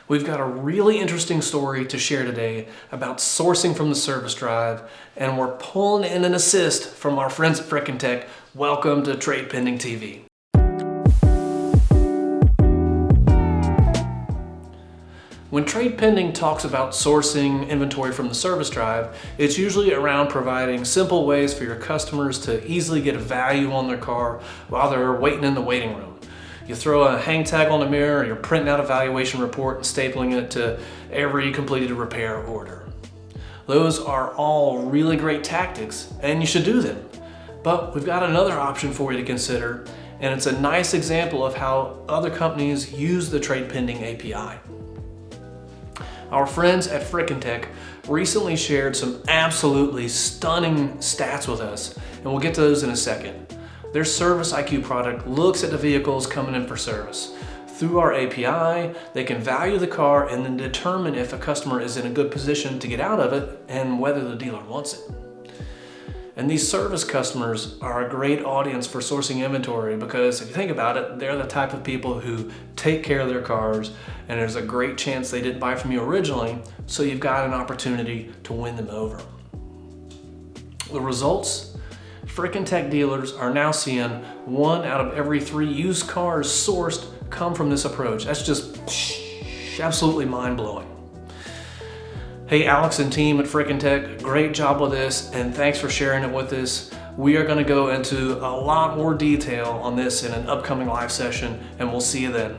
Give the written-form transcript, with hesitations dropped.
We've got a really interesting story to share today about sourcing from the service drive, and we're pulling in an assist from our friends at FRIKINtech. Welcome to TradePending TV. When TradePending talks about sourcing inventory from the service drive, it's usually around providing simple ways for your customers to easily get a value on their car while they're waiting in the waiting room. You throw a hang tag on the mirror, you're printing out a valuation report and stapling it to every completed repair order. Those are all really great tactics, and you should do them. But we've got another option for you to consider, and it's a nice example of how other companies use the TradePending API. Our friends at FRIKINtech recently shared some absolutely stunning stats with us, and we'll get to those in a second. Their Service IQ product looks at the vehicles coming in for service. Through our API, they can value the car and then determine if a customer is in a good position to get out of it and whether the dealer wants it. And these service customers are a great audience for sourcing inventory because if you think about it, they're the type of people who take care of their cars, and there's a great chance they didn't buy from you originally, so you've got an opportunity to win them over. The results? FRIKINtech dealers are now seeing 1 out of every 3 used cars sourced come from this approach. That's just absolutely mind-blowing. Hey, Alex and team at FRIKINtech, great job with this, and thanks for sharing it with us. We are going to go into a lot more detail on this in an upcoming live session, and we'll see you then.